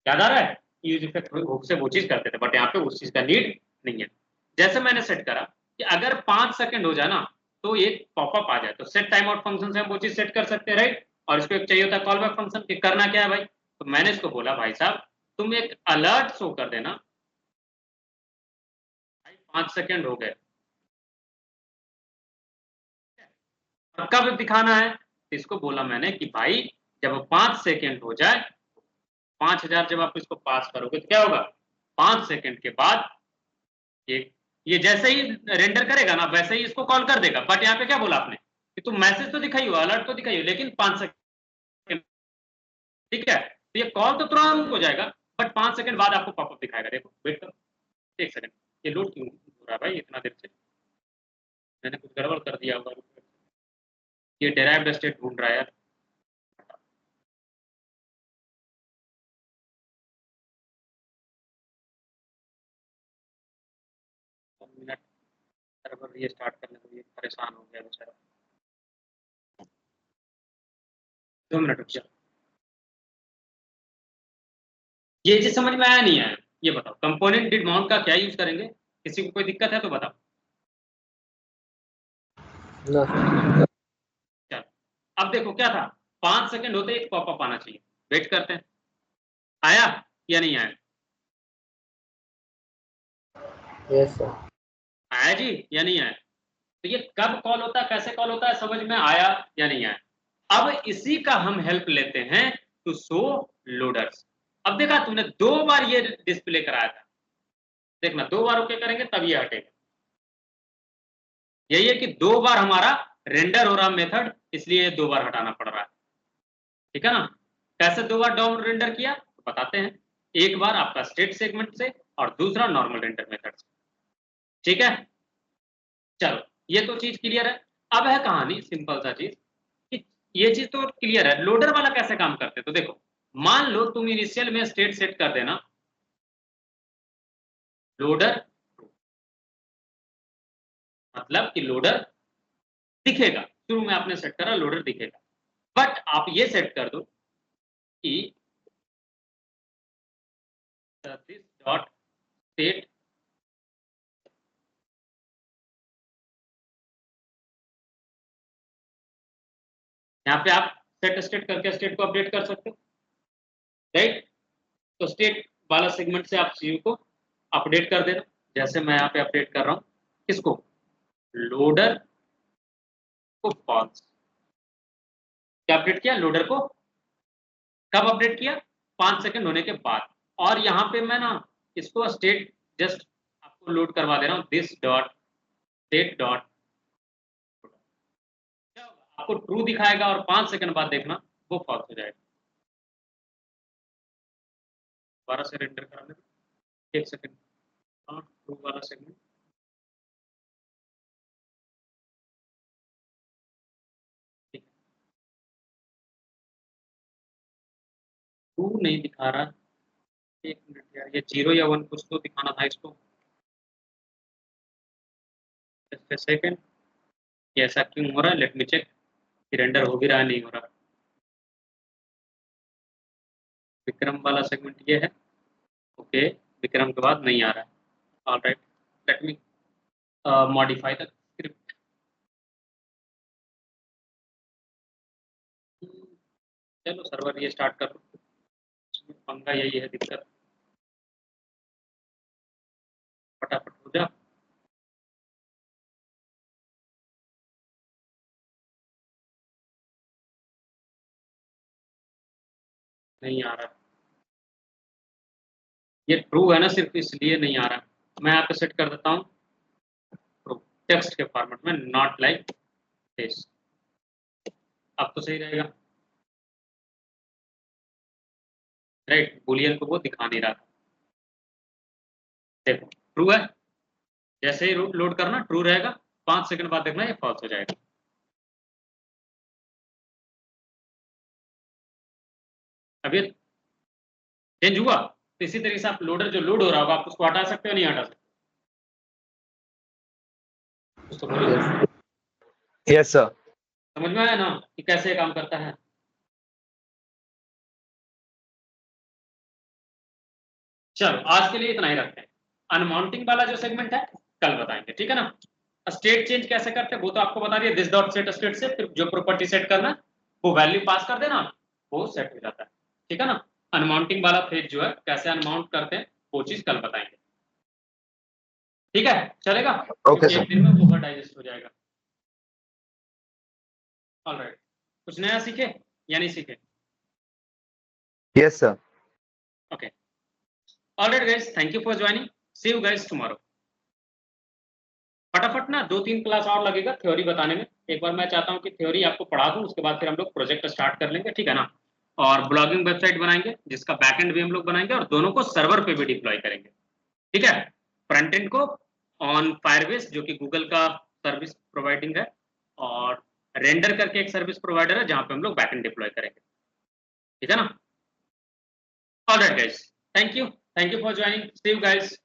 याद आ रहा है, यूज इफेक्ट हुक से वो चीज करते थे, बट यहाँ पे उस चीज का नीड नहीं है। जैसे मैंने सेट करा कि अगर 5 सेकंड हो जाए ना तो ये पॉपअप आ जाए, तो सेट टाइम आउट फंक्शन से हम वो चीज सेट कर सकते हैं, राइट। और इसको एक चाहिए होता है कॉल बैक फंक्शन, कि करना क्या है भाई, तो मैंने इसको बोला भाई साहब तुम एक अलर्ट शो कर देना, भाई 5 सेकंड हो गए, और कब दिखाना है, तो इसको बोला मैंने कि भाई जब 5 सेकंड हो जाए, 5000 जब आप इसको पास करोगे तो क्या होगा, 5 सेकंड के बाद ये जैसे ही रेंडर करेगा ना वैसे ही इसको कॉल कर देगा, बट यहाँ पे क्या बोला आपने कि तुम मैसेज तो दिखाई हो, अलर्ट तो दिखाई हो, लेकिन 5 सेकंड, ठीक है। तो ये कॉल तो तुरंत हो जाएगा, बट 5 सेकंड बाद आपको पॉपअप दिखाएगा, देखो वेट करो 1 सेकंड, ये लोड क्यों हो रहा है भाई इतना देर से, मैंने कुछ गड़बड़ कर दिया होगा, ये डेराइव्ड स्टेट ढूंढ रहा है यार, मिनट, सर्वर रीस्टार्ट करने को ये परेशान हो गया बेचारा, 2 मिनट रुक जाओ। ये चीज समझ में आया नहीं आया, ये बताओ कंपोनेंट डिड माउंट का क्या यूज करेंगे, किसी को कोई दिक्कत है तो बताओ। No, sir. चलो अब देखो क्या था, 5 सेकंड होते एक पॉपअप आना चाहिए, वेट करते हैं, आया या नहीं आया, Yes, sir. आया जी या नहीं आया, तो ये कब कॉल होता है, कैसे कॉल होता है, समझ में आया या नहीं आया। अब इसी का हम हेल्प लेते हैं टू शो लोडर्स। अब देखा तूने 2 बार ये डिस्प्ले कराया था, देखना 2 बार ओके करेंगे तब ये हटेगा, यही है कि 2 बार हमारा रेंडर हो रहा मेथड, इसलिए 2 बार हटाना पड़ रहा है, ठीक है ना। कैसे 2 बार डॉम रेंडर किया तो बताते हैं। एक बार आपका स्टेट सेगमेंट से और दूसरा नॉर्मल रेंडर मेथड से, ठीक है। चलो ये तो चीज क्लियर है। अब है कहानी सिंपल सा चीज कि ये चीज तो क्लियर है, लोडर वाला कैसे काम करते तो देखो, मान लो तुम इनिशियल में स्टेट सेट कर देना लोडर, मतलब कि लोडर दिखेगा, शुरू में आपने सेट करा लोडर दिखेगा, बट आप ये सेट कर दो कि दिस डॉट स्टेट यहाँ पे आप सेट स्टेट करके स्टेट को अपडेट कर सकते हो, राइट। तो स्टेट वाला सेगमेंट से आप चीज को अपडेट कर देना, जैसे मैं यहाँ पे अपडेट कर रहा हूँ किसको, लोडर को फॉल्स। क्या अपडेट किया लोडर को, कब अपडेट किया, 5 सेकंड होने के बाद। और यहाँ पे मैं ना इसको स्टेट जस्ट आपको लोड करवा दे रहा हूँ, दिस डॉट स्टेट डॉट, आपको ट्रू दिखाएगा और 5 सेकंड बाद देखना वो फॉल्स हो जाएगा। दोबारा से रेंडर कराने, 1 सेकंड, ट्रू वाला सेगमेंट, ट्रू नहीं दिखा रहा, 1 मिनट यार, ये 0 या 1 कुछ तो दिखाना था इसको, सेकंड। ये ऐसा क्यों हो रहा है, लेट मी चेक कि रेंडर हो भी रहा है नहीं हो रहा। विक्रम वाला सेगमेंट ये है, ओके, विक्रम के बाद नहीं आ रहा है, alright, let me modify the script. चलो सर्वर ये स्टार्ट कर दो, पंगा यही है दिक्कत, फटाफट हो जा। नहीं आ रहा, ये ट्रू है ना, सिर्फ इसलिए नहीं आ रहा। मैं यहाँ पे सेट कर देता हूँ ट्रू, टेक्स्ट के फॉर्मेट में, नॉट लाइक दिस, अब तो सही रहेगा, राइट। बुलियन को वो दिखा नहीं रहा था, देखो ट्रू है, जैसे ही लोड करना ट्रू रहेगा, 5 सेकंड बाद देखना ये फॉल्स हो जाएगा। अब ये चेंज हुआ, तो इसी तरीके से आप लोडर जो लोड हो रहा होगा आप उसको हटा सकते हो नहीं हटा सकते, उसको बोलो। Yes sir. समझ में आया ना कि कैसे काम करता है। चलो आज के लिए इतना ही रखते हैं, अनमाउंटिंग वाला जो सेगमेंट है कल बताएंगे, ठीक है ना। स्टेट चेंज कैसे करते हैं वो तो आपको बता दिया, दिस डॉट सेट स्टेट से फिर जो प्रॉपर्टी सेट करना वो वैल्यू पास कर देना, वो सेट हो जाता है, ठीक है ना। अनमाउंटिंग वाला फेज जो है कैसे अनमाउंट करते हैं वो चीज कल बताएंगे, ठीक है, चलेगा। ओके एक सर। दिन में ओवर डाइजेस्ट हो जाएगा, ऑलराइट। कुछ नया सीखे या नहीं सीखे, yes sir. Okay, alright guys, thank you for joining, see you guys tomorrow. फटाफट ना 2-3 क्लास और लगेगा थ्योरी बताने में, एक बार मैं चाहता हूँ कि थ्योरी आपको पढ़ा दूं, उसके बाद फिर हम लोग प्रोजेक्ट स्टार्ट कर लेंगे, ठीक है ना। और ब्लॉगिंग वेबसाइट बनाएंगे जिसका बैकएंड भी हम लोग बनाएंगे और दोनों को सर्वर पे भी डिप्लॉय करेंगे, ठीक है। फ्रंट एंड को ऑन फायरबेस जो कि गूगल का सर्विस प्रोवाइडिंग है, और रेंडर करके एक सर्विस प्रोवाइडर है जहां पे हम लोग बैकएंड डिप्लॉय करेंगे, ठीक है ना। Alright guys, thank you for joining, see you guys.